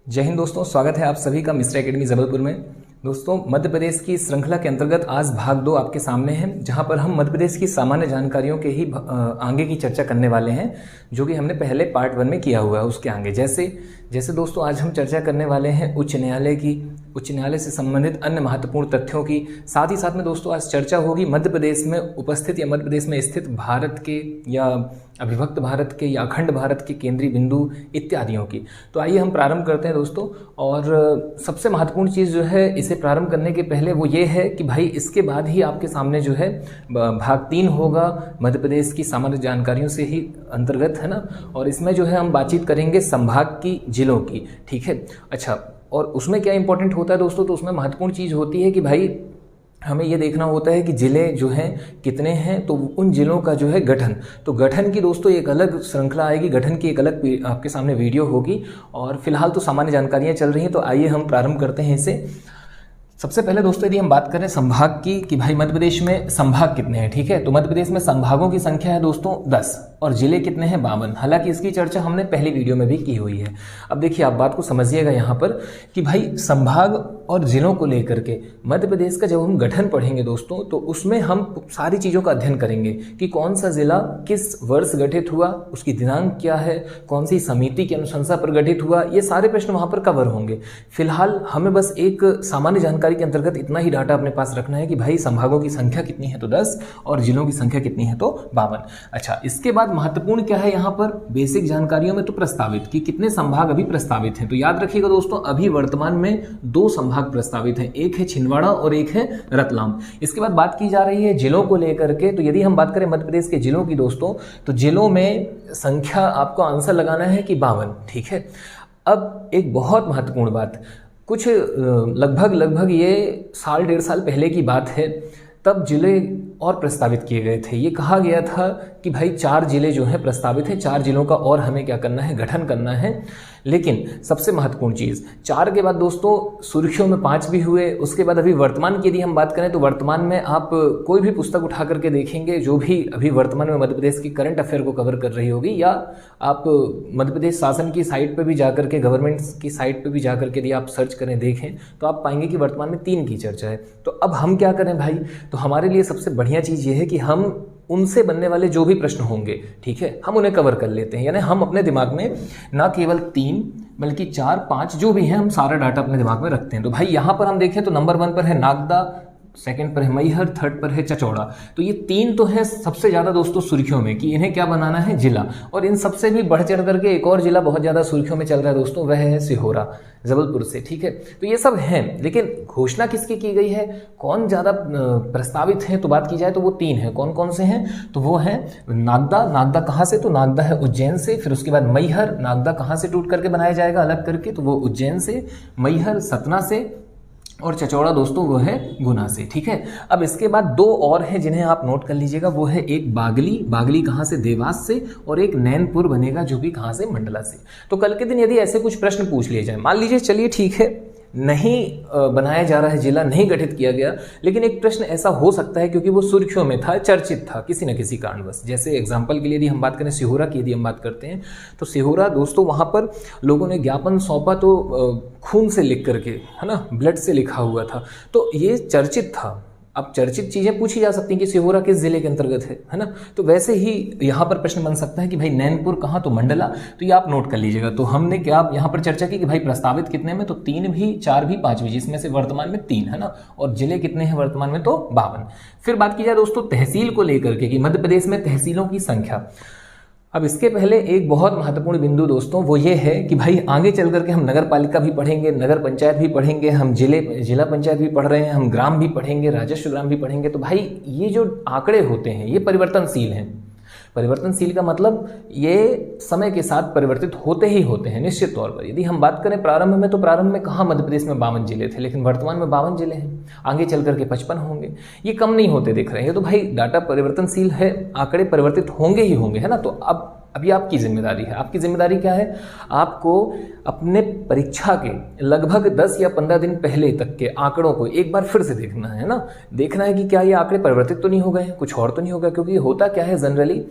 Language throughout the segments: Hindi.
जय हिंद दोस्तों, स्वागत है आप सभी का मिस्टर एकेडमी जबलपुर में। दोस्तों, मध्य प्रदेश की श्रृंखला के अंतर्गत आज भाग 2 आपके सामने है, जहां पर हम मध्य प्रदेश की सामान्य जानकारियों के ही आगे की चर्चा करने वाले हैं, जो कि हमने पहले पार्ट 1 में किया हुआ है। उसके आगे जैसे दोस्तों आज हम चर्चा करने वाले हैं उच्च न्यायालय से संबंधित अन्य महत्वपूर्ण तथ्यों की। साथ ही साथ में दोस्तों आज चर्चा होगी मध्य प्रदेश में उपस्थित या मध्य प्रदेश में स्थित भारत के या अविभक्त भारत के या अखंड भारत के केंद्रीय बिंदु इत्यादियों की। तो आइए हम प्रारंभ करते हैं दोस्तों। और सबसे महत्वपूर्ण चीज़ जो है इसे प्रारंभ करने के पहले वो ये है कि भाई इसके बाद ही आपके सामने जो है भाग 3 होगा मध्य प्रदेश की सामान्य जानकारियों से ही अंतर्गत, है ना। और इसमें जो है हम बातचीत करेंगे संभाग की, जिलों की, ठीक है। अच्छा, और उसमें क्या इंपॉर्टेंट होता है दोस्तों, तो उसमें महत्वपूर्ण चीज़ होती है कि भाई हमें ये देखना होता है कि जिले जो हैं कितने हैं, तो उन जिलों का जो है गठन, तो गठन की दोस्तों एक अलग श्रृंखला आएगी, गठन की एक अलग आपके सामने वीडियो होगी। और फिलहाल तो सामान्य जानकारियाँ चल रही हैं, तो आइए हम प्रारंभ करते हैं इसे। सबसे पहले दोस्तों यदि हम बात करें संभाग की कि भाई मध्य प्रदेश में संभाग कितने हैं, ठीक है। तो मध्य प्रदेश में संभागों की संख्या है दोस्तों 10 और जिले कितने हैं 52। हालांकि इसकी चर्चा हमने पहली वीडियो में भी की हुई है। अब देखिए आप बात को समझिएगा यहाँ पर कि भाई संभाग और जिलों को लेकर के मध्य प्रदेश का जब हम गठन पढ़ेंगे दोस्तों, तो उसमें हम सारी चीज़ों का अध्ययन करेंगे कि कौन सा जिला किस वर्ष गठित हुआ, उसकी दिनांक क्या है, कौन सी समिति की अनुशंसा पर गठित हुआ, ये सारे प्रश्न वहाँ पर कवर होंगे। फिलहाल हमें बस एक सामान्य जानकारी के अंतर्गत इतना ही डाटा अपने पास रखना है कि भाई संभागों की संख्या कितनी है तो 10 और जिलों की संख्या कितनी है तो 52। अच्छा, इसके बाद महत्वपूर्ण क्या है यहाँ पर बेसिक जानकारियों में, तो प्रस्तावित कि कितने संभाग अभी प्रस्तावित हैं। तो याद रखिएगा दोस्तों, अभी वर्तमान में 2 संभाग प्रस्तावित हैं, एक है छिंदवाड़ा और एक है रतलाम। इसके बाद बात की जा रही है जिलों को लेकर के। तो यदि हम बात करें मध्य प्रदेश के जिलों की दोस्तों, तो जिलों में संख्या आपको आंसर लगाना है कि 52, ठीक है। अब एक बहुत महत्वपूर्ण बात, कुछ लगभग ये 1.5 साल पहले की बात है, तब जिले और प्रस्तावित किए गए थे। ये कहा गया था कि भाई 4 जिले जो हैं प्रस्तावित हैं, 4 जिलों का और हमें क्या करना है, गठन करना है। लेकिन सबसे महत्वपूर्ण चीज़ 4 के बाद दोस्तों सुर्खियों में 5 भी हुए। उसके बाद अभी वर्तमान की यदि हम बात करें तो वर्तमान में आप कोई भी पुस्तक उठा करके देखेंगे जो भी अभी वर्तमान में मध्य प्रदेश की करंट अफेयर को कवर कर रही होगी, या आप मध्य प्रदेश शासन की साइट पर भी जाकर के, गवर्नमेंट की साइट पर भी जाकर के यदि आप सर्च करें, देखें, तो आप पाएंगे कि वर्तमान में 3 की चर्चा है। तो अब हम क्या करें भाई, तो हमारे लिए सबसे बढ़िया चीज़ ये है कि हम उनसे बनने वाले जो भी प्रश्न होंगे, ठीक है, हम उन्हें कवर कर लेते हैं। यानी हम अपने दिमाग में ना केवल 3 बल्कि 4, 5 जो भी हैं, हम सारा डाटा अपने दिमाग में रखते हैं। तो भाई यहाँ पर हम देखें तो नंबर 1 पर है नागदा, सेकंड पर है मैहर, थर्ड पर है चचौड़ा। तो ये 3 तो है सबसे ज़्यादा दोस्तों सुर्खियों में कि इन्हें क्या बनाना है, जिला। और इन सबसे भी बढ़ चढ़ करके एक और जिला बहुत ज़्यादा सुर्खियों में चल रहा है दोस्तों, वह है सिहोरा, जबलपुर से, ठीक है। तो ये सब हैं, लेकिन घोषणा किसकी की गई है, कौन ज़्यादा प्रस्तावित है, तो बात की जाए तो वो 3 हैं। कौन कौन से हैं, तो वो हैं नागदा कहाँ से, तो नागदा है उज्जैन से। फिर उसके बाद मैहर, नागदा कहाँ से टूट करके बनाया जाएगा अलग करके, तो वो उज्जैन से। मैहर सतना से, और चचौड़ा दोस्तों वो है गुना से, ठीक है। अब इसके बाद 2 और हैं जिन्हें आप नोट कर लीजिएगा, वो है एक बागली कहाँ से, देवास से, और एक नैनपुर बनेगा जो कि कहाँ से, मंडला से। तो कल के दिन यदि ऐसे कुछ प्रश्न पूछ लिए जाए, मान लीजिए चलिए ठीक है नहीं बनाया जा रहा है जिला, नहीं गठित किया गया, लेकिन एक प्रश्न ऐसा हो सकता है क्योंकि वो सुर्खियों में था, चर्चित था किसी न किसी कारणवश। जैसे एग्जांपल के लिए यदि हम बात करें सिहोरा की, यदि हम बात करते हैं तो सिहोरा दोस्तों वहाँ पर लोगों ने ज्ञापन सौंपा तो खून से लिख करके, है ना, ब्लड से लिखा हुआ था, तो ये चर्चित था। अब चर्चित चीज़ें पूछी जा सकती हैं कि सिहोरा किस जिले के अंतर्गत है ना। तो वैसे ही यहाँ पर प्रश्न बन सकता है कि भाई नैनपुर कहाँ, तो मंडला। तो ये आप नोट कर लीजिएगा। तो हमने क्या यहाँ पर चर्चा की कि भाई प्रस्तावित कितने में, तो 3 भी, 4 भी, 5 भी, जिसमें से वर्तमान में 3 है ना, और जिले कितने हैं वर्तमान में, तो 52। फिर बात की जाए दोस्तों तहसील को लेकर के कि मध्य प्रदेश में तहसीलों की संख्या। अब इसके पहले एक बहुत महत्वपूर्ण बिंदु दोस्तों वो ये है कि भाई आगे चल करके हम नगर पालिका भी पढ़ेंगे, नगर पंचायत भी पढ़ेंगे, हम जिला पंचायत भी पढ़ रहे हैं, हम ग्राम भी पढ़ेंगे, राजस्व ग्राम भी पढ़ेंगे। तो भाई ये जो आंकड़े होते हैं ये परिवर्तनशील हैं। परिवर्तनशील का मतलब ये समय के साथ परिवर्तित होते ही होते हैं निश्चित तौर पर। यदि हम बात करें प्रारंभ में, तो प्रारंभ में कहाँ मध्य प्रदेश में 52 जिले थे, लेकिन वर्तमान में 52 जिले हैं, आगे चल करके 55 होंगे। ये कम नहीं होते दिख रहे हैं। तो भाई डाटा परिवर्तनशील है, आंकड़े परिवर्तित होंगे ही होंगे, है ना। तो अब अभी आपकी जिम्मेदारी है। आपकी जिम्मेदारी क्या है, आपको अपने परीक्षा के लगभग 10 या 15 दिन पहले तक के आंकड़ों को एक बार फिर से देखना है ना। देखना है कि क्या ये आंकड़े परिवर्तित तो नहीं हो गए हैं, कुछ और तो नहीं होगा। क्योंकि होता क्या है जनरली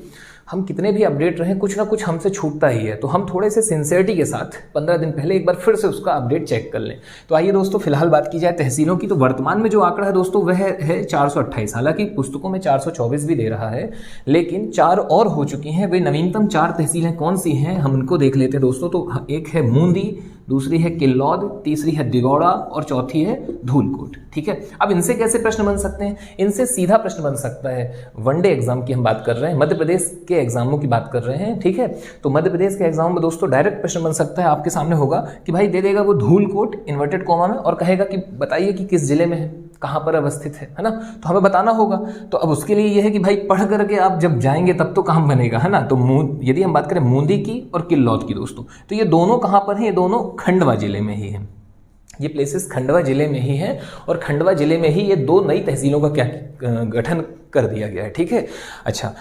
हम कितने भी अपडेट रहें कुछ ना कुछ हमसे छूटता ही है, तो हम थोड़े से सिंसियरिटी के साथ 15 दिन पहले एक बार फिर से उसका अपडेट चेक कर लें। तो आइए दोस्तों फिलहाल बात की जाए तहसीलों की। तो वर्तमान में जो आंकड़ा है दोस्तों वह है 428। हालांकि पुस्तकों में 424 भी दे रहा है, लेकिन 4 और हो चुकी हैं। वे नवीनतम 4 तहसीलें कौन सी हैं हम उनको देख लेते हैं दोस्तों। तो एक है मूंदी, दूसरी है किल्लौद, तीसरी है दिगौड़ा और चौथी है धूलकोट। ठीक है, अब इनसे कैसे प्रश्न बन सकते हैं? इनसे सीधा प्रश्न बन सकता है। वनडे एग्जाम की हम बात कर रहे हैं, मध्य प्रदेश के एग्जामों की बात कर रहे हैं। ठीक है, तो मध्य प्रदेश के एग्जाम में दोस्तों डायरेक्ट प्रश्न बन सकता है। आपके सामने होगा कि भाई दे देगा वो धूलकोट इन्वर्टेड कॉमा में और कहेगा कि बताइए कि किस जिले में है, कहाँ पर अवस्थित है ना। तो हमें बताना होगा। तो अब उसके लिए यह है कि भाई पढ़ करके आप जब जाएंगे तब तो काम बनेगा, है ना। तो यदि हम बात करें मूंदी की और किल्लौद की दोस्तों, तो ये दोनों कहाँ पर हैं? ये दोनों खंडवा जिले में ही हैं। ये प्लेसेस खंडवा जिले में ही हैं और खंडवा जिले में ही ये 2 नई तहसीलों का क्या गठन कर दिया गया है। ठीक है, अच्छा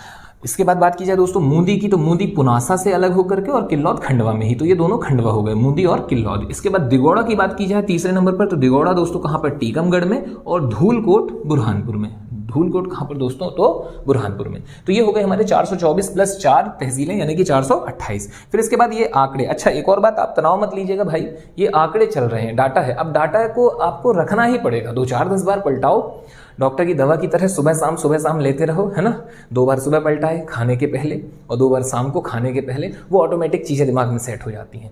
इसके बाद बात की जाए दोस्तों मूंदी की, तो मूंदी पुनासा से अलग होकर के और किल्लौद खंडवा में ही, तो ये दोनों खंडवा हो गए, मूंदी और किल्लौद। इसके बाद दिगौड़ा की बात की जाए तीसरे नंबर पर, तो दिगौड़ा दोस्तों कहाँ पर? टीकमगढ़ में और धूलकोट बुरहानपुर में। धूलकोट कहाँ पर दोस्तों? तो बुरहानपुर में। तो ये हो गए हमारे 424 प्लस 4 तहसीलें यानी कि 428। फिर इसके बाद ये आंकड़े। अच्छा एक और बात, आप तनाव मत लीजिएगा भाई, ये आंकड़े चल रहे हैं, डाटा है। अब डाटा को आपको रखना ही पड़ेगा, 2-4-10 बार पलटाओ, डॉक्टर की दवा की तरह सुबह शाम लेते रहो, है ना। 2 बार सुबह पलटाए खाने के पहले और 2 बार शाम को खाने के पहले, वो ऑटोमेटिक चीज़ें दिमाग में सेट हो जाती हैं।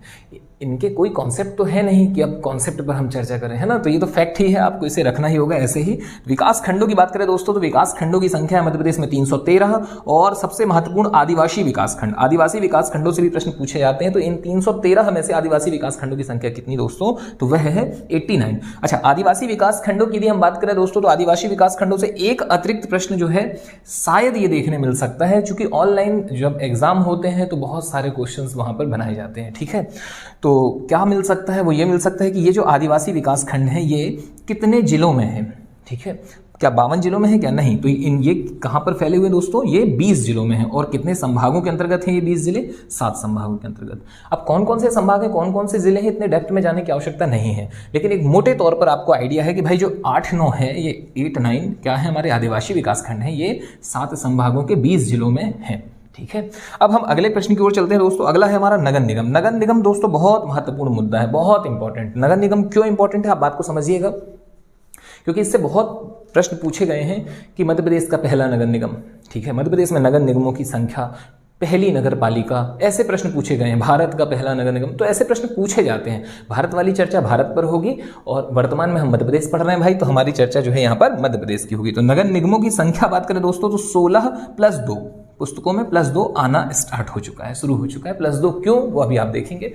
इनके कोई कॉन्सेप्ट तो है नहीं कि अब कॉन्सेप्ट पर हम चर्चा करें, है ना। तो ये तो फैक्ट ही है, आपको इसे रखना ही होगा। ऐसे ही विकास खंडों की बात करें दोस्तों, तो विकास खंडों की संख्या है मध्य प्रदेश में 313 और सबसे महत्वपूर्ण आदिवासी विकास खंड। आदिवासी विकास खंडों से भी प्रश्न पूछे जाते हैं। तो इन 313 में से आदिवासी विकास खंडों की संख्या कितनी दोस्तों? तो वह है 89। अच्छा आदिवासी विकास खंडों की यदि हम बात करें दोस्तों, तो आदिवासी विकास खंडों से एक अतिरिक्त प्रश्न जो है शायद ये देखने मिल सकता है, क्योंकि ऑनलाइन जब एग्जाम होते हैं तो बहुत सारे क्वेश्चंस वहां पर बनाए जाते हैं। ठीक है, तो क्या मिल सकता है? वो ये मिल सकता है कि ये जो आदिवासी विकास खंड है ये कितने जिलों में है। ठीक है, क्या 52 जिलों में है क्या? नहीं। तो ये कहां पर फैले हुए दोस्तों? ये 20 जिलों में है। और कितने संभागों के अंतर्गत हैं ये 20 जिले? 7 संभागों के अंतर्गत। अब कौन कौन से संभाग हैं, कौन कौन से जिले हैं, इतने डेप्थ में जाने की आवश्यकता नहीं है, लेकिन एक मोटे तौर पर आपको आइडिया है कि भाई जो 8-9 है, ये 8-9 क्या है हमारे आदिवासी विकास खंड है, ये 7 संभागों के 20 जिलों में है। ठीक है, अब हम अगले प्रश्न की ओर चलते हैं दोस्तों। अगला है हमारा नगर निगम। नगर निगम दोस्तों बहुत महत्वपूर्ण मुद्दा है, बहुत इंपॉर्टेंट। नगर निगम क्यों इंपॉर्टेंट है आप बात को समझिएगा, क्योंकि इससे बहुत प्रश्न पूछे गए हैं कि मध्य प्रदेश का पहला नगर निगम। ठीक है, मध्य प्रदेश में नगर निगमों की संख्या, पहली नगर पालिका, ऐसे प्रश्न पूछे गए हैं। भारत का पहला नगर निगम, तो ऐसे प्रश्न पूछे जाते हैं। भारत वाली चर्चा भारत पर होगी और वर्तमान में हम मध्य प्रदेश पढ़ रहे हैं भाई, तो हमारी चर्चा जो है यहाँ पर मध्य प्रदेश की होगी। तो नगर निगमों की संख्या बात करें दोस्तों, तो 16 + 2 पुस्तकों में +2 आना स्टार्ट हो चुका है, शुरू हो चुका है। +2 क्यों, वो अभी आप देखेंगे।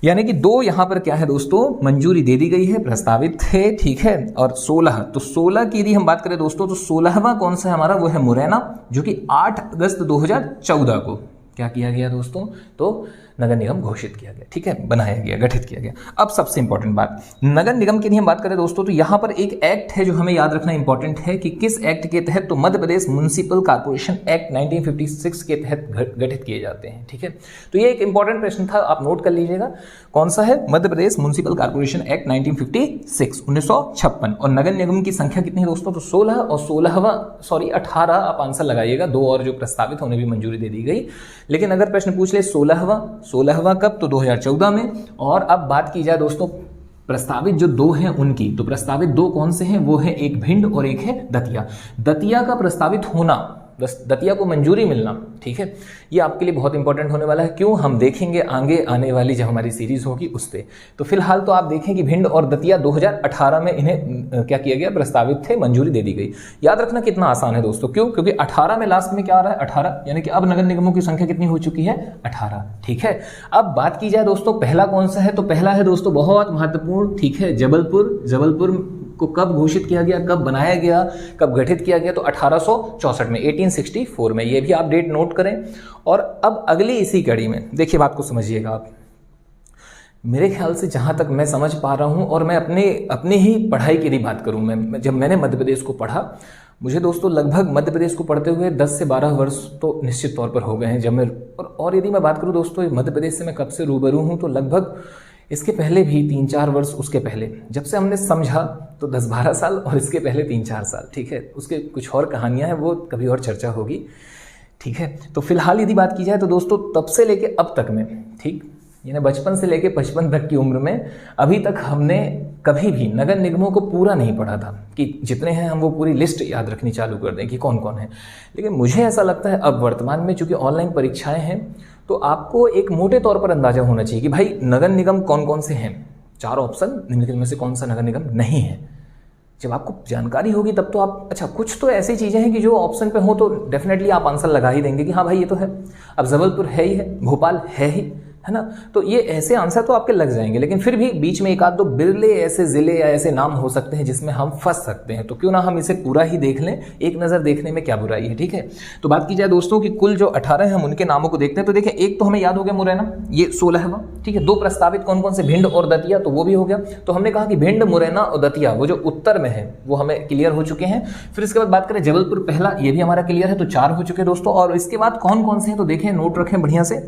यानी कि 2 यहां पर क्या है दोस्तों, मंजूरी दे दी गई है, प्रस्तावित है। ठीक है, और 16, तो 16 की यदि हम बात करें दोस्तों, तो 16वां कौन सा है हमारा? वो है मुरैना, जो कि 8 अगस्त 2014 को क्या किया गया दोस्तों? तो नगर निगम घोषित किया गया। ठीक है, बनाया गया, गठित किया गया। अब सबसे इंपॉर्टेंट बात, नगर निगम की यदि हम बात करें दोस्तों, तो यहां पर एक एक्ट है जो हमें याद रखना इंपॉर्टेंट है कि किस एक्ट के तहत, तो Madhya Pradesh municipal corporation act 1956 के तहत गठित किए जाते हैं। ठीक है, तो ये एक इंपॉर्टेंट प्रश्न था, आप नोट कर लीजिएगा। कौन सा है? Madhya Pradesh municipal corporation act 1956 और नगर निगम की संख्या कितनी है दोस्तों? तो 16 और 18 आप आंसर लगाइएगा। 2 और जो प्रस्तावित होने भी मंजूरी दे दी गई। लेकिन अगर प्रश्न पूछ ले 16वां कब? तो 2014 में। और अब बात की जाए दोस्तों प्रस्तावित जो 2 हैं उनकी, तो प्रस्तावित 2 कौन से हैं? वो है एक भिंड और एक है दतिया। दतिया का प्रस्तावित होना, दतिया को मंजूरी मिलना, ठीक है, ये आपके लिए बहुत इंपॉर्टेंट होने वाला है। क्यों? हम देखेंगे आगे आने वाली जब हमारी सीरीज होगी उस पर। तो फिलहाल तो आप देखें कि भिंड और दतिया 2018 में इन्हें क्या किया गया? प्रस्तावित थे, मंजूरी दे दी गई। याद रखना कितना आसान है दोस्तों। क्यों? क्योंकि 18 में लास्ट में क्या आ रहा है? 18, यानी कि अब नगर निगमों की संख्या कितनी हो चुकी है? 18। ठीक है, अब बात की जाए दोस्तों पहला कौन सा है, तो पहला है दोस्तों बहुत महत्वपूर्ण, ठीक है, जबलपुर को कब घोषित किया गया, कब बनाया गया, कब गठित किया गया? तो 1864 में, 1864 में। ये भी आप डेट नोट करें। और अब अगली इसी कड़ी में देखिए, बात को समझिएगा आप। मेरे ख्याल से जहां तक मैं समझ पा रहा हूं, और मैं अपने ही पढ़ाई की बात करूं, मैं जब मैंने मध्य प्रदेश को पढ़ा, मुझे दोस्तों लगभग मध्य प्रदेश को पढ़ते हुए 10 से 12 वर्ष तो निश्चित तौर पर हो गए हैं। जब मैं और यदि मैं बात करूं दोस्तों मध्य प्रदेश से मैं कब से रूबरू हूं, तो लगभग इसके पहले भी 3-4 वर्ष, उसके पहले जब से हमने समझा तो 10-12 साल, और इसके पहले 3-4 साल। ठीक है, उसके कुछ और कहानियां हैं, वो कभी और चर्चा होगी। ठीक है। तो फिलहाल यदि बात की जाए तो दोस्तों तब से लेके अब तक में, ठीक, यानी बचपन से लेके 55 तक की उम्र में अभी तक हमने कभी भी नगर निगमों को पूरा नहीं पढ़ा था कि जितने हैं हम वो पूरी लिस्ट याद रखनी चालू कर दें कि कौन कौन है। लेकिन मुझे ऐसा लगता है अब वर्तमान में चूंकि ऑनलाइन परीक्षाएं हैं तो आपको एक मोटे तौर पर अंदाजा होना चाहिए कि भाई नगर निगम कौन कौन से हैं, 4 ऑप्शन, निम्नलिखित में से कौन सा नगर निगम नहीं है। जब आपको जानकारी होगी तब तो आप, अच्छा कुछ तो ऐसी चीज़ें हैं कि जो ऑप्शन पे हो तो डेफिनेटली आप आंसर लगा ही देंगे कि हाँ भाई ये तो है। अब जबलपुर है ही है, भोपाल है ही, है ना, तो ये ऐसे आंसर तो आपके लग जाएंगे। लेकिन फिर भी बीच में एक आध दो बिरले ऐसे जिले या ऐसे नाम हो सकते हैं जिसमें हम फंस सकते हैं, तो क्यों ना हम इसे पूरा ही देख लें, एक नज़र देखने में क्या बुराई है, ठीक है। तो बात की जाए दोस्तों कि कुल जो 18 हैं हम उनके नामों को देखते हैं। तो देखिए एक तो हमें याद हो गया मुरैना, ये 16वां, ठीक है। 2 प्रस्तावित कौन कौन से, भिंड और दतिया, तो वो भी हो गया। तो हमने कहा कि भिंड, मुरैना और दतिया वो जो उत्तर में है वो हमें क्लियर हो चुके हैं। फिर इसके बाद बात करें जबलपुर पहला, ये भी हमारा क्लियर है, तो 4 हो चुके दोस्तों। और इसके बाद कौन कौन से हैं तो देखें, नोट रखें बढ़िया से।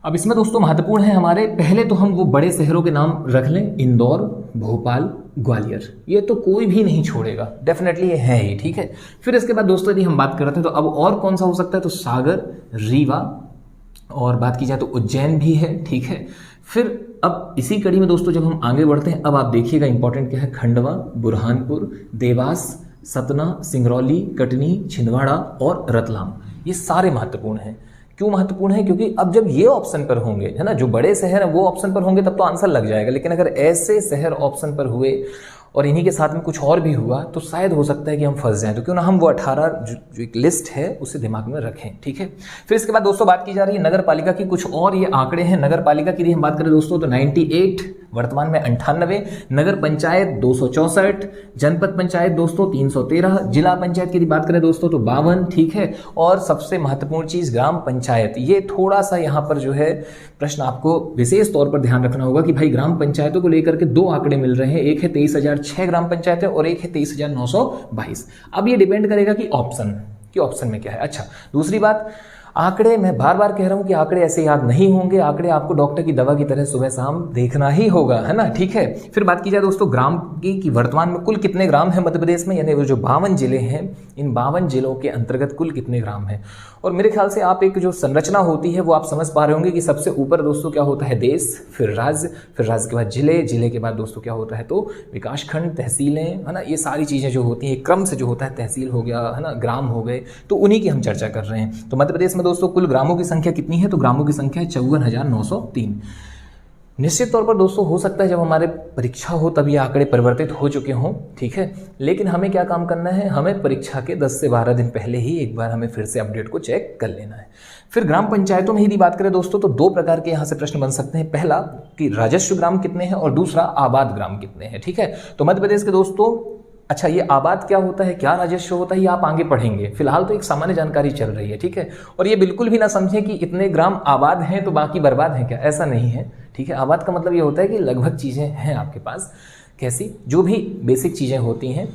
अब इसमें दोस्तों महत्वपूर्ण है हमारे, पहले तो हम वो बड़े शहरों के नाम रख लें, इंदौर, भोपाल, ग्वालियर, ये तो कोई भी नहीं छोड़ेगा, डेफिनेटली ये है ही, ठीक है। फिर इसके बाद दोस्तों यदि हम बात करते हैं तो अब और कौन सा हो सकता है, तो सागर, रीवा, और बात की जाए तो उज्जैन भी है, ठीक है। फिर अब इसी कड़ी में दोस्तों जब हम आगे बढ़ते हैं, अब आप देखिएगा इंपॉर्टेंट क्या है, खंडवा, बुरहानपुर, देवास, सतना, सिंगरौली, कटनी, छिंदवाड़ा और रतलाम, ये सारे महत्वपूर्ण हैं। क्यों महत्वपूर्ण है, क्योंकि अब जब ये ऑप्शन पर होंगे, है ना, जो बड़े शहर हैं वो ऑप्शन पर होंगे तब तो आंसर लग जाएगा। लेकिन अगर ऐसे शहर ऑप्शन पर हुए और इन्हीं के साथ में कुछ और भी हुआ तो शायद हो सकता है कि हम फंस जाएं। तो क्यों ना हम वो 18 जो एक लिस्ट है उसे दिमाग में रखें, ठीक है। फिर इसके बाद दोस्तों बात की जा रही है नगर पालिका की, कुछ और ये आंकड़े हैं नगर पालिका की। हम बात करें दोस्तों तो 98, वर्तमान में 98, नगर पंचायत 264, जनपद पंचायत दोस्तों 313, जिला पंचायत की बात करें दोस्तों तो 52, ठीक है। और सबसे महत्वपूर्ण चीज ग्राम पंचायत, ये थोड़ा सा यहाँ पर जो है प्रश्न आपको विशेष तौर पर ध्यान रखना होगा कि भाई ग्राम पंचायतों को लेकर के 2 आंकड़े मिल रहे हैं, एक है 23,006 ग्राम पंचायत है और एक है 23,922। अब ये डिपेंड करेगा कि ऑप्शन में क्या है। अच्छा दूसरी बात, आंकड़े, मैं बार बार कह रहा हूं कि आंकड़े ऐसे याद नहीं होंगे, आंकड़े आपको डॉक्टर की दवा की तरह सुबह शाम देखना ही होगा, है ना, ठीक है। फिर बात की जाए दोस्तों ग्राम की कि वर्तमान में कुल कितने ग्राम हैं मध्य प्रदेश में, यानी वो जो 52 जिले हैं, इन 52 जिलों के अंतर्गत कुल कितने ग्राम हैं। और मेरे ख्याल से आप एक जो संरचना होती है वो आप समझ पा रहे होंगे कि सबसे ऊपर दोस्तों क्या होता है, देश, फिर राज्य के बाद जिले के बाद दोस्तों क्या होता है तो विकासखंड, तहसीलें, है ना, ये सारी चीज़ें जो होती हैं क्रम से जो होता है, तहसील हो गया, है ना, ग्राम हो गए, तो उन्हीं की हम चर्चा कर रहे हैं। तो मध्य प्रदेश में दोस्तों कुल ग्रामों की संख्या कितनी है, तो ग्रामों की संख्या है 54,903। निश्चित तौर पर दोस्तों हो सकता है जब हमारे परीक्षा हो तब ये आंकड़े परिवर्तित हो चुके हों, ठीक है। लेकिन हमें क्या काम करना है, हमें परीक्षा के 10 से 12 दिन पहले ही एक बार हमें फिर से अपडेट को चेक कर लेना है। फिर ग्राम पंचायतों में यदि बात करें दोस्तों तो 2 प्रकार के यहाँ से प्रश्न बन सकते हैं, पहला कि राजस्व ग्राम कितने हैं और दूसरा आबाद ग्राम कितने हैं, ठीक है। तो मध्य प्रदेश के दोस्तों, अच्छा ये आबाद क्या होता है, क्या राजस्व होता है, ये आप आगे पढ़ेंगे, फिलहाल तो एक सामान्य जानकारी चल रही है, ठीक है। और ये बिल्कुल भी ना समझें कि इतने ग्राम आबाद हैं तो बाकी बर्बाद हैं, क्या, ऐसा नहीं है, ठीक है। आबाद का मतलब ये होता है कि लगभग चीज़ें हैं आपके पास, कैसी, जो भी बेसिक चीज़ें होती हैं,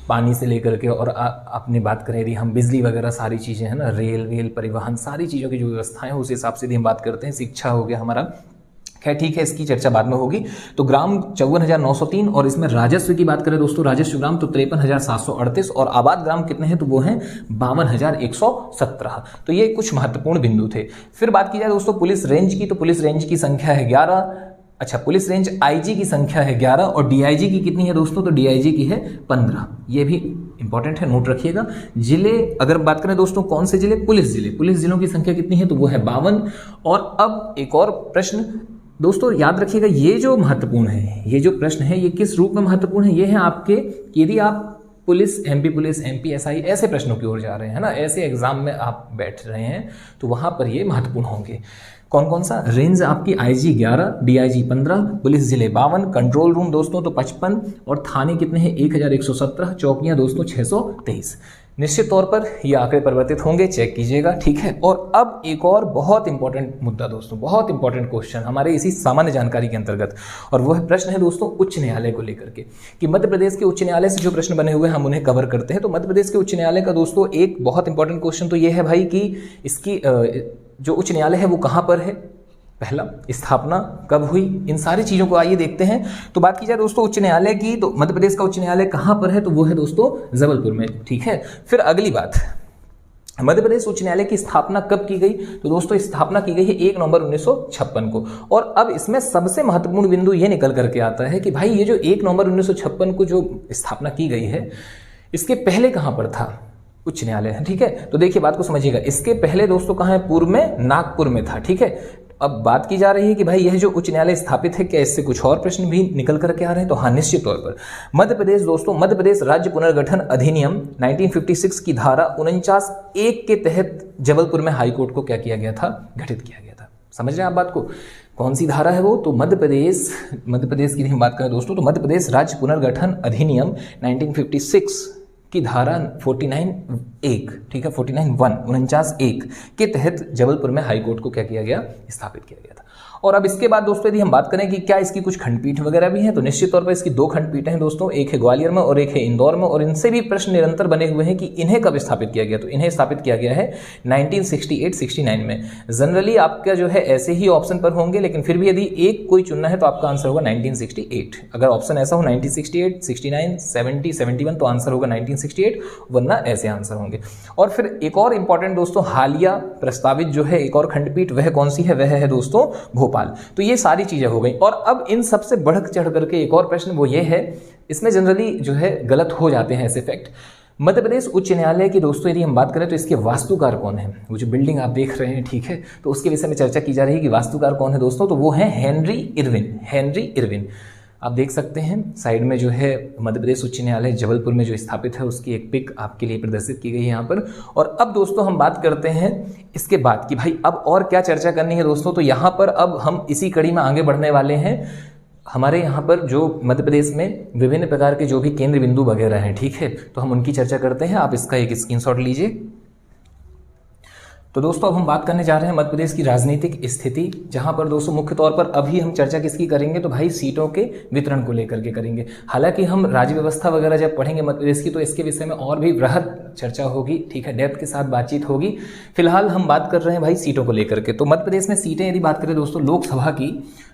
पानी से लेकर के, और अपनी बात करें यदि हम बिजली वगैरह सारी चीज़ें हैं ना, रेल परिवहन, सारी चीज़ों की जो व्यवस्थाएं उस हिसाब से यदि हम बात करते हैं, शिक्षा हो गया हमारा, खैर ठीक है, इसकी चर्चा बाद में होगी। तो ग्राम 54,903 और इसमें राजस्व की बात करें दोस्तों, राजस्व ग्राम तो 53,738 और आबाद ग्राम कितने हैं तो वो हैं 52,117। तो ये कुछ महत्वपूर्ण बिंदु थे। फिर बात की जाए दोस्तों पुलिस रेंज की, तो पुलिस रेंज की संख्या है 11। अच्छा पुलिस रेंज आईजी की संख्या है 11 और डीआईजी की कितनी है दोस्तों, तो डीआईजी की है 15। ये भी इंपॉर्टेंट है, नोट रखिएगा। जिले अगर बात करें दोस्तों, कौन से जिले, पुलिस जिलों की संख्या कितनी है तो वो है 52। और अब एक और प्रश्न दोस्तों याद रखिएगा, ये जो महत्वपूर्ण है, ये जो प्रश्न है ये किस रूप में महत्वपूर्ण है, ये है आपके, यदि आप पुलिस, एमपी एसआई ऐसे प्रश्नों की ओर जा रहे हैं ना, ऐसे एग्जाम में आप बैठ रहे हैं तो वहां पर ये महत्वपूर्ण होंगे। कौन कौन सा, रेंज आपकी आईजी 11, डीआईजी 15, पुलिस जिले 52, कंट्रोल रूम दोस्तों तो 55 और थाने कितने हैं 1117, चौकियां दोस्तों 623। निश्चित तौर पर ये आंकड़े परिवर्तित होंगे, चेक कीजिएगा, ठीक है। और अब एक और बहुत इंपॉर्टेंट मुद्दा दोस्तों, बहुत इंपॉर्टेंट क्वेश्चन हमारे इसी सामान्य जानकारी के अंतर्गत, और वह प्रश्न है दोस्तों उच्च न्यायालय को लेकर के, कि मध्य प्रदेश के उच्च न्यायालय से जो प्रश्न बने हुए हैं हम उन्हें कवर करते हैं। तो मध्य प्रदेश के उच्च न्यायालय का दोस्तों एक बहुत इंपॉर्टेंट क्वेश्चन तो ये है भाई कि इसकी जो उच्च न्यायालय है वो कहाँ पर है, पहला स्थापना कब हुई, इन सारी चीज़ों को आइए देखते हैं। तो बात की जाए दोस्तों उच्च न्यायालय की, तो मध्य प्रदेश का उच्च न्यायालय कहाँ पर है तो वो है दोस्तों जबलपुर में, ठीक है। फिर अगली बात, मध्य प्रदेश उच्च न्यायालय की स्थापना कब की गई? तो दोस्तों स्थापना की गई है 1 नवंबर 1956 को। और अब इसमें सबसे महत्वपूर्ण बिंदु ये निकल करके आता है कि भाई ये जो 1 नवंबर 1956 को जो स्थापना की गई है, इसके पहले कहां पर था उच्च न्यायालय है, ठीक है। तो देखिए बात को समझिएगा, इसके पहले दोस्तों कहां है? पूर्व में नागपुर में था, ठीक है। अब बात की जा रही है कि भाई यह जो उच्च न्यायालय स्थापित है, क्या इससे कुछ और प्रश्न भी निकल करके आ रहे हैं? तो हाँ, निश्चित तौर पर मध्य प्रदेश दोस्तों, मध्य प्रदेश राज्य पुनर्गठन अधिनियम 1956 की धारा 49(1) के तहत जबलपुर में हाईकोर्ट को क्या किया गया था? गठित किया गया था। समझ रहे हैं आप बात को? कौन सी धारा है वो? तो मध्य प्रदेश की हम बात करें दोस्तों, तो मध्य प्रदेश राज्य पुनर्गठन अधिनियम 1956 की धारा 49(1), ठीक है, 49(1) के तहत जबलपुर में हाईकोर्ट को क्या किया गया? स्थापित किया गया था। और अब इसके बाद दोस्तों यदि हम बात करें कि क्या इसकी कुछ खंडपीठ वगैरह भी हैं, तो निश्चित तौर पर इसकी 2 खंडपीठें हैं दोस्तों, एक है ग्वालियर में और एक है इंदौर में। और इनसे भी प्रश्न निरंतर बने हुए हैं कि इन्हें कब स्थापित किया गया? तो इन्हें स्थापित किया गया है 1968-69 में। जनरली आपका जो है ऐसे ही ऑप्शन पर होंगे, लेकिन फिर भी यदि एक कोई चुनना है तो आपका आंसर होगा 1968। अगर ऑप्शन ऐसा हो 1968, 69, 70, 71 तो आंसर होगा 1968, वरना ऐसे आंसर होंगे। और फिर एक और इंपॉर्टेंट दोस्तों हालिया प्रस्तावित जो है एक और खंडपीठ, वह कौन सी है? वह है दोस्तों भोपाल। तो ये सारी चीजें हो गई। और अब इन सबसे बढ़ चढ़ करके एक और प्रश्न वो ये है, इसमें जनरली जो है गलत हो जाते हैं ऐसे फैक्ट। मध्य प्रदेश उच्च न्यायालय की दोस्तों यदि हम बात करें तो इसके वास्तुकार कौन है? वो जो बिल्डिंग आप देख रहे हैं, ठीक है, तो उसके विषय में चर्चा की जा रही है कि वास्तुकार कौन है दोस्तों? तो वो है हेनरी इरविन। आप देख सकते हैं साइड में जो है मध्य प्रदेश उच्च न्यायालय जबलपुर में जो स्थापित है, उसकी एक पिक आपके लिए प्रदर्शित की गई है यहाँ पर। और अब दोस्तों हम बात करते हैं इसके बाद कि भाई अब और क्या चर्चा करनी है दोस्तों। तो यहाँ पर अब हम इसी कड़ी में आगे बढ़ने वाले हैं। हमारे यहाँ पर जो मध्य प्रदेश में विभिन्न प्रकार के जो भी केंद्र बिंदु वगैरह हैं, ठीक है, तो हम उनकी चर्चा करते हैं। आप इसका एक स्क्रीनशॉट लीजिए। तो दोस्तों अब हम बात करने जा रहे हैं मध्य प्रदेश की राजनीतिक स्थिति, जहां पर दोस्तों मुख्य तौर पर अभी हम चर्चा किसकी करेंगे? तो भाई सीटों के वितरण को लेकर के करेंगे। हालांकि हम राज्य व्यवस्था वगैरह जब पढ़ेंगे मध्य प्रदेश की, तो इसके विषय में और भी वृहद चर्चा होगी, ठीक है, डेप्थ के साथ बातचीत होगी। फिलहाल हम बात कर रहे हैं भाई सीटों को लेकर के। तो मध्य प्रदेश में सीटें यदि बात करें दोस्तों लोकसभा की,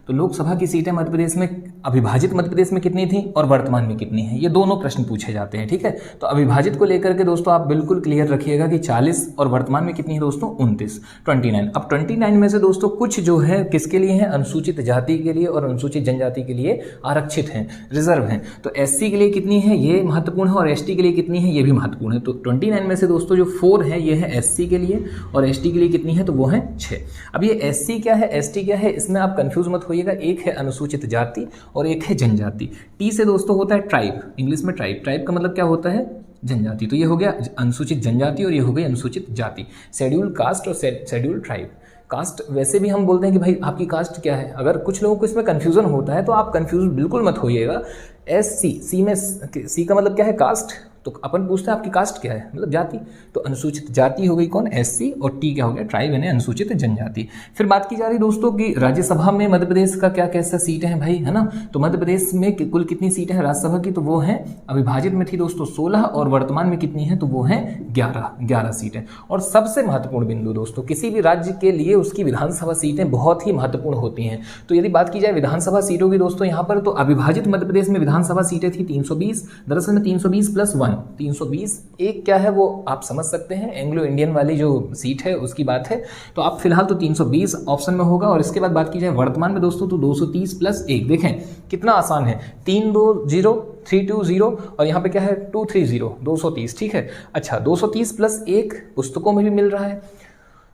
तो लोकसभा की सीटें मध्य प्रदेश में अविभाजित मध्य प्रदेश में कितनी थी और वर्तमान में कितनी है, ये दोनों प्रश्न पूछे जाते हैं, ठीक है। तो अविभाजित को लेकर के दोस्तों आप बिल्कुल क्लियर रखिएगा कि 40 और वर्तमान में कितनी है दोस्तों? 29, 29। अब 29 में से दोस्तों कुछ जो है किसके लिए है? अनुसूचित जाति के लिए और अनुसूचित जनजाति के लिए आरक्षित हैं, रिजर्व हैं। तो एससी के लिए कितनी है? ये महत्वपूर्ण है। और एसटी के लिए कितनी है? ये भी महत्वपूर्ण है। तो 29 में से दोस्तों जो 4 है ये है एससी के लिए, और एसटी के लिए कितनी है? तो वो है 6। अब ये एससी क्या है, एसटी क्या है, इसमें आप कंफ्यूज मत होइएगा। एक है अनुसूचित जाति और एक है जनजाति। टी से दोस्तों होता है ट्राइब, इंग्लिश में ट्राइब। ट्राइब का मतलब क्या होता है? जनजाति। तो ये हो गया अनुसूचित जनजाति और ये हो गई अनुसूचित जाति। शेड्यूल कास्ट और शेड्यूल ट्राइब। कास्ट वैसे भी हम बोलते हैं कि भाई आपकी कास्ट क्या है। अगर कुछ लोगों को इसमें कंफ्यूजन होता है तो आप कंफ्यूज बिल्कुल मत होइएगा। एससी, सी में सी का मतलब क्या है? कास्ट। तो अपन पूछते हैं आपकी कास्ट क्या है, मतलब जाति। तो अनुसूचित जाति हो गई कौन? एससी। और टी क्या हो गया? ट्राइब यानी अनुसूचित जनजाति। फिर बात की जा रही दोस्तों कि राज्यसभा में मध्य प्रदेश का क्या कैसा सीट है भाई, है ना। तो मध्य प्रदेश में कुल कितनी सीटें हैं राज्यसभा की? तो वो है अविभाजित में थी दोस्तों 16 और वर्तमान में कितनी है? तो वो है 11 सीटें। और सबसे महत्वपूर्ण बिंदु दोस्तों, किसी भी राज्य के लिए उसकी विधानसभा सीटें बहुत ही महत्वपूर्ण होती हैं। तो यदि बात की जाए विधानसभा सीटों की दोस्तों यहाँ पर, तो अविभाजित मध्य प्रदेश में विधानसभा सीटें थी 320। दरअसल में 320+1, 320 एक क्या है वो आप समझ सकते हैं, एंग्लो इंडियन वाली जो सीट है उसकी बात है। तो आप फिलहाल तो 320 ऑप्शन में होगा। और इसके बाद बात की जाए वर्तमान में दोस्तों, तो 230+1 देखें कितना आसान है। 320, 320 और यहाँ पे क्या है 230, 230, ठीक है। अच्छा 230+1 पुस्तकों में भी मिल रहा है।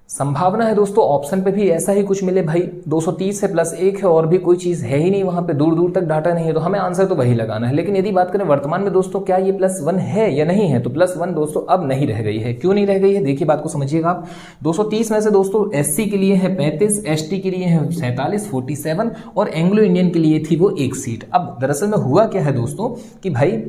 संभावना है दोस्तों ऑप्शन पे भी ऐसा ही कुछ मिले भाई। 230 है +1 है और भी कोई चीज है ही नहीं वहां पे, दूर दूर तक डाटा नहीं है, तो हमें आंसर तो वही लगाना है। लेकिन यदि बात करें वर्तमान में दोस्तों, क्या ये +1 है या नहीं है? तो +1 दोस्तों अब नहीं रह गई है। क्यों नहीं रह गई है? देखिए बात को समझिएगा आप। 230 में से दोस्तों एससी के लिए है 35, एसटी के लिए है 47, 47 और एंग्लो इंडियन के लिए थी वो 1 सीट। अब दरअसल में हुआ क्या है दोस्तों कि भाई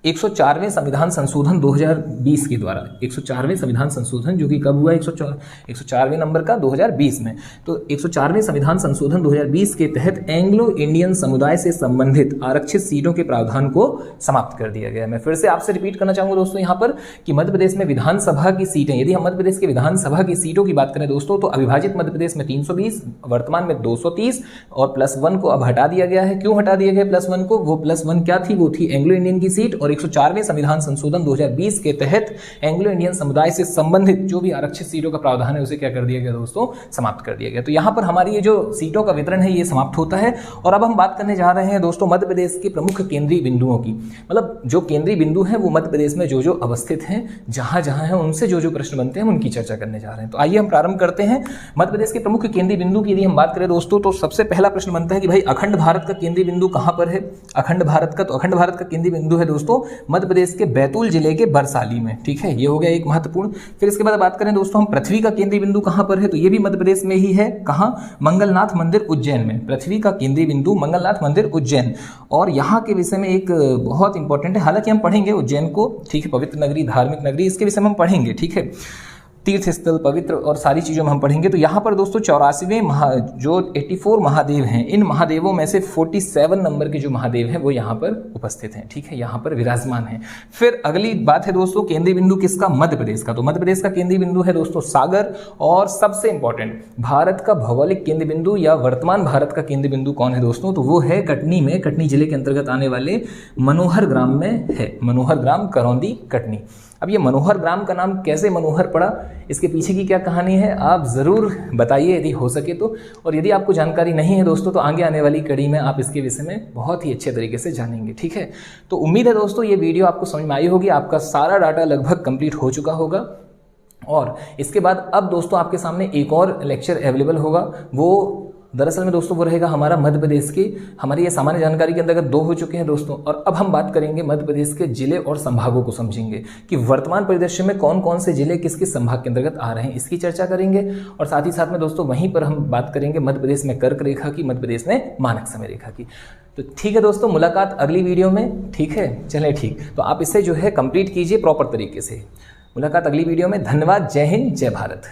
104वें संविधान संशोधन 2020 के द्वारा, 104वें संविधान संशोधन जो कि कब हुआ? 104वें नंबर का 2020 में। तो 104वें संविधान संशोधन 2020 के तहत एंग्लो इंडियन समुदाय से संबंधित आरक्षित सीटों के प्रावधान को समाप्त कर दिया गया। मैं फिर से आपसे रिपीट करना चाहूंगा दोस्तों यहाँ पर कि मध्य प्रदेश में विधानसभा की सीटें, यदि हम मध्य प्रदेश के विधानसभा की सीटों की बात करें दोस्तों, तो अविभाजित मध्य प्रदेश में 320, वर्तमान में 230 और +1 को अब हटा दिया गया है। क्यों हटा दिया गया +1 को? वो +1 क्या थी? वो थी एंग्लो इंडियन की सीट और और 104वें संविधान संशोधन 2020 के तहत एंग्लो इंडियन समुदाय से संबंधित जो भी आरक्षित सीटों का प्रावधान है उसे क्या कर दिया गया दोस्तों, समाप्त कर दिया गया। तो यहाँ पर हमारी ये जो सीटों का वितरण है ये समाप्त होता है। और अब हम बात करने जा रहे हैं दोस्तों मध्य प्रदेश के प्रमुख केंद्रीय बिंदुओं की, मतलब जो केंद्रीय बिंदु हैं वो मध्य प्रदेश में जो जो अवस्थित हैं, जहां जहां हैं, उनसे जो जो प्रश्न बनते हैं उनकी चर्चा करने जा रहे हैं। तो आइए हम प्रारंभ करते हैं। मध्य प्रदेश के प्रमुख केंद्रीय बिंदु की यदि हम बात करें दोस्तों, तो सबसे पहला प्रश्न बनता है कि भाई अखंड भारत का केंद्रीय बिंदु कहां पर है। अखंड भारत का, तो अखंड भारत का केंद्रीय बिंदु है दोस्तों मध्य प्रदेश के बैतूल जिले के बरसाली में, ठीक है, ये हो गया एक महत्वपूर्ण। फिर इसके बाद बात करें दोस्तों हम पृथ्वी का केंद्रीय बिंदु कहां पर है, तो ये भी मध्य प्रदेश में ही है। कहां? मंगलनाथ मंदिर उज्जैन में। पृथ्वी का केंद्रीय बिंदु मंगलनाथ मंदिर उज्जैन। और यहाँ के विषय में एक बहुत इंपॉर्टेंट है, हालांकि हम पढ़ेंगे उज्जैन को, ठीक है, पवित्र नगरी, धार्मिक नगरी, इसके विषय में हम पढ़ेंगे, ठीक है, तीर्थ स्थल, पवित्र और सारी चीज़ों में हम पढ़ेंगे। तो यहाँ पर दोस्तों 84वें जो 84 महादेव हैं, इन महादेवों में से 47 नंबर के जो महादेव हैं वो यहाँ पर उपस्थित हैं, ठीक है, यहाँ पर विराजमान हैं। फिर अगली बात है दोस्तों केंद्रीय बिंदु किसका, मध्य प्रदेश का। तो मध्य प्रदेश का केंद्रीय बिंदु है दोस्तों सागर। और सबसे इंपॉर्टेंट भारत का भौगोलिक केंद्र बिंदु या वर्तमान भारत का केंद्र बिंदु कौन है दोस्तों, तो वो है कटनी में, कटनी जिले के अंतर्गत आने वाले मनोहर ग्राम में है। मनोहर ग्राम, करौंदी, कटनी। अब ये मनोहर ग्राम का नाम कैसे मनोहर पड़ा, इसके पीछे की क्या कहानी है, आप ज़रूर बताइए यदि हो सके तो। और यदि आपको जानकारी नहीं है दोस्तों तो आगे आने वाली कड़ी में आप इसके विषय में बहुत ही अच्छे तरीके से जानेंगे, ठीक है। तो उम्मीद है दोस्तों ये वीडियो आपको समझ में आई होगी, आपका सारा डाटा लगभग कंप्लीट हो चुका होगा। और इसके बाद अब दोस्तों आपके सामने एक और लेक्चर अवेलेबल होगा, वो दरअसल में दोस्तों वो रहेगा हमारा मध्य प्रदेश की, हमारी ये सामान्य जानकारी के अंतर्गत 2 हो चुके हैं दोस्तों। और अब हम बात करेंगे मध्य प्रदेश के जिले और संभागों को समझेंगे कि वर्तमान परिदृश्य में कौन कौन से जिले किस किस संभाग के अंतर्गत आ रहे हैं, इसकी चर्चा करेंगे। और साथ ही साथ में दोस्तों वहीं पर हम बात करेंगे मध्य प्रदेश में कर्क रेखा की, मध्य प्रदेश में मानक समय रेखा की। तो ठीक है दोस्तों, मुलाकात अगली वीडियो में, ठीक है, चलें ठीक। तो आप इसे जो है कंप्लीट कीजिए प्रॉपर तरीके से। मुलाकात अगली वीडियो में। धन्यवाद। जय हिंद, जय भारत।